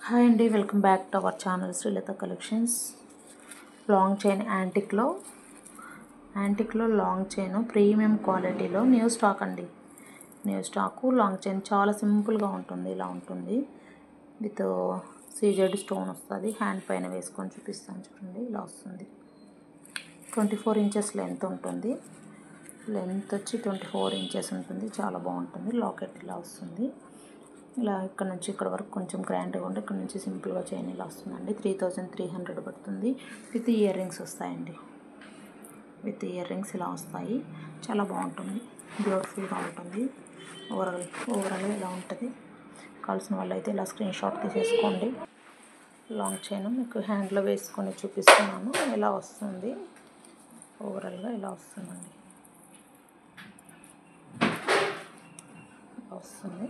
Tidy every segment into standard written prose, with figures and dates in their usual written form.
Hi అండి, welcome back to our channel Srilatha collections. Long chain యాంటిక్లో long chain premium క్వాలిటీలో new stock అండి. New stock long chain చాలా సింపుల్గా ఉంటుంది. ఇలా ఉంటుంది విత్ సీజెడ్ స్టోన్ వస్తుంది. హ్యాండ్ పైన వేసుకొని చూపిస్తాను చూడండి. ఇలా వస్తుంది. 24 ఇంచెస్ లెంత్ ఉంటుంది. లెంత్ వచ్చి 24 ఇంచెస్ ఉంటుంది. చాలా బాగుంటుంది. లాకెట్ ఇలా వస్తుంది. ఇలా ఇక్కడ నుంచి ఇక్కడ వరకు కొంచెం గ్రాండ్గా ఉండి ఇక్కడ నుంచి సింపుల్గా చైన్ ఇలా వస్తుందండి. 3300 పడుతుంది. విత్ ఇయర్ రింగ్స్ వస్తాయండి. విత్ ఇయర్ రింగ్స్ ఇలా వస్తాయి. చాలా బాగుంటుంది. బ్యూటిఫుల్గా ఉంటుంది. ఓవరాల్గా ఇలా ఉంటుంది. కావాల్సిన వాళ్ళు అయితే ఇలా స్క్రీన్ షాట్ తీసేసుకోండి. లాంగ్ చైన్ మీకు హ్యాండ్లో వేసుకొని చూపిస్తున్నాను. ఇలా వస్తుంది. ఓవరాల్గా ఇలా వస్తుందండి. ఇలా వస్తుంది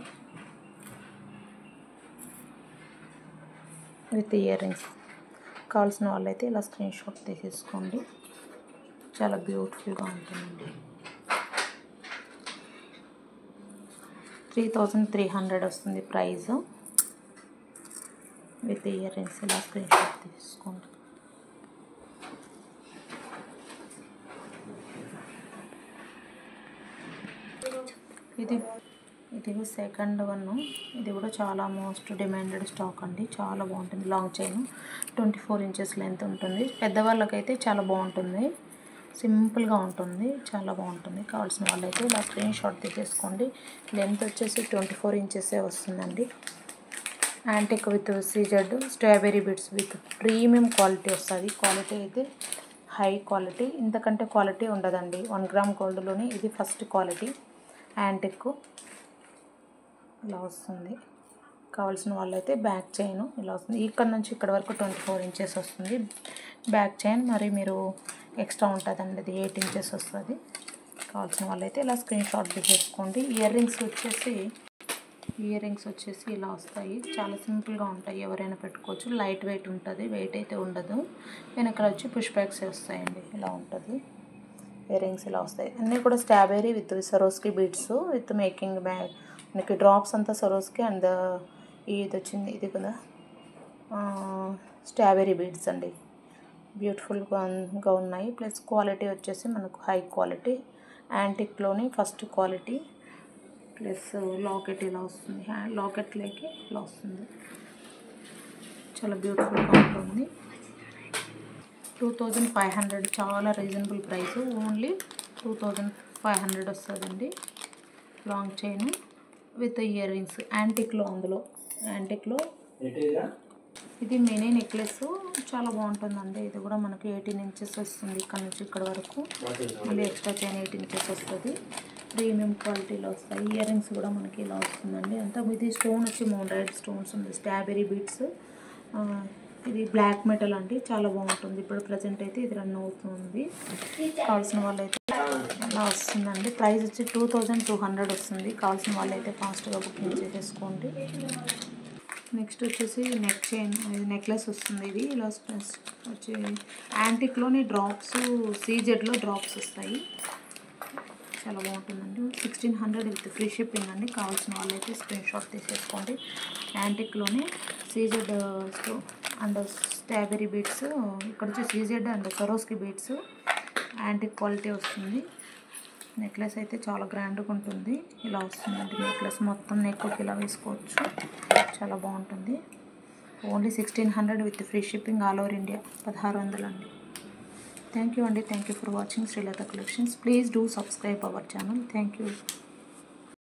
విత్ ఇయర్ రింగ్స్. కావాల్సిన వాళ్ళైతే ఇలా స్క్రీన్ షాట్ తీసేసుకోండి. చాలా బ్యూటిఫుల్గా ఉంటుందండి. 3300 వస్తుంది ప్రైస్. విత్ ఇయర్ రింగ్స్ ఇలా స్క్రీన్ షాట్ తీసుకోండి. ఇది సెకండ్ వన్. ఇది కూడా చాలా మోస్ట్ డిమాండెడ్ స్టాక్ అండి. చాలా బాగుంటుంది. లాంగ్ చైన్ 24 ఇంచెస్ లెంత్ ఉంటుంది. పెద్దవాళ్ళకైతే చాలా బాగుంటుంది. సింపుల్గా ఉంటుంది. చాలా బాగుంటుంది. కావాల్సిన వాళ్ళైతే ఇలా స్క్రీన్ షాట్ తీసేసుకోండి. లెంత్ వచ్చేసి 24 ఇంచెసే వస్తుందండి. Antique with CZ strawberry bits with premium quality వస్తుంది. క్వాలిటీ అయితే హై క్వాలిటీ. ఇంతకంటే క్వాలిటీ ఉండదండి. 1 గ్రామ్ గోల్డ్లోనే ఇది ఫస్ట్ క్వాలిటీ యాంటిక్. ఇలా వస్తుంది. కావాల్సిన వాళ్ళైతే బ్యాక్ చైన్ ఇలా వస్తుంది. ఇక్కడ నుంచి ఇక్కడ వరకు 24 ఇంచెస్ వస్తుంది బ్యాక్ చైన్. మరి మీరు ఎక్స్ట్రా ఉంటుందండి. అది 8 ఇంచెస్ వస్తుంది. కావాల్సిన వాళ్ళైతే ఇలా స్క్రీన్ షాట్ తీసేసుకోండి. ఇయర్ రింగ్స్ వచ్చేసి ఇలా వస్తాయి. చాలా సింపుల్గా ఉంటాయి. ఎవరైనా పెట్టుకోవచ్చు. లైట్ వెయిట్ ఉంటుంది. వెయిట్ అయితే ఉండదు. వెనకాల వచ్చి పుష్ బ్యాక్స్ వస్తాయండి. ఇలా ఉంటుంది. ఇయర్ రింగ్స్ ఇలా వస్తాయి. అన్నీ కూడా strawberry with సరోస్కి beads with making bag. మనకి డ్రాప్స్ అంతా సరోస్కి అండ్ ఇది వచ్చింది. ఇది కదా స్ట్రాబెరీ బీడ్స్ అండి. బ్యూటిఫుల్గా ఉన్నాయి. ప్లస్ క్వాలిటీ వచ్చేసి మనకు హై క్వాలిటీ యాంటిక్లోని ఫస్ట్ క్వాలిటీ. ప్లస్ లాకెట్ ఇలా వస్తుంది. లాకెట్లోకి ఇలా వస్తుంది. చాలా బ్యూటిఫుల్గా ఉంటుంది. 2500 చాలా రీజనబుల్ ప్రైస్. ఓన్లీ 2500 వస్తుందండి. Long chain with earrings యాంటిక్లో. యాంటిక్లో ఇది మినీ నెక్లెస్. చాలా బాగుంటుందండి. ఇది కూడా మనకి 18 ఇంచెస్ వస్తుంది. ఇక్కడ నుంచి ఇక్కడ వరకు. మళ్ళీ ఎక్స్ట్రా చైన్ 8 ఇంచెస్ వస్తుంది. ప్రీమియం క్వాలిటీలో వస్తాయి. ఇయర్ రింగ్స్ కూడా మనకి ఇలా వస్తుందండి. అంతా ఇది స్టోన్ వచ్చి రెడ్ స్టోన్స్ ఉంది. Strawberry beads. ఇది బ్లాక్ మెటల్ అండి. చాలా బాగుంటుంది. ఇప్పుడు ప్రజెంట్ అయితే ఇది రన్ అవుతుంది. కావాల్సిన వాళ్ళైతే ఇలా వస్తుందండి. ప్రైస్ వచ్చి 2200 వస్తుంది. కావాల్సిన వాళ్ళైతే ఫాస్ట్గా బుకింగ్ చేసేసుకోండి. నెక్స్ట్ వచ్చేసి నెక్ చైన్ నెక్లెస్ వస్తుంది. ఇది ఇలా వచ్చి యాంటిక్లోని డ్రాప్స్ సీజెడ్లో డ్రాప్స్ వస్తాయి. చాలా బాగుంటుందండి. 1600 విత్ ఫ్రీ షిప్పింగ్ అండి. కావాల్సిన వాళ్ళైతే స్క్రీన్ షాట్ తీసేసుకోండి. యాంటిక్లోనే సీజెడ్ అండ్ స్ట్రాబెరీ బీడ్స్. ఇక్కడ వచ్చి CZ and సరోస్కి beads. Antique quality వస్తుంది. నెక్లెస్ అయితే చాలా గ్రాండ్గా ఉంటుంది. ఇలా వస్తుందండి. నెక్లెస్ మొత్తం నెక్కి ఇలా వేసుకోవచ్చు. చాలా బాగుంటుంది. Only 1600 with free shipping all over India. 1600 అండి. థ్యాంక్ యూ అండి. Thank you for watching Srilatha collections. Please do subscribe our channel. Thank you.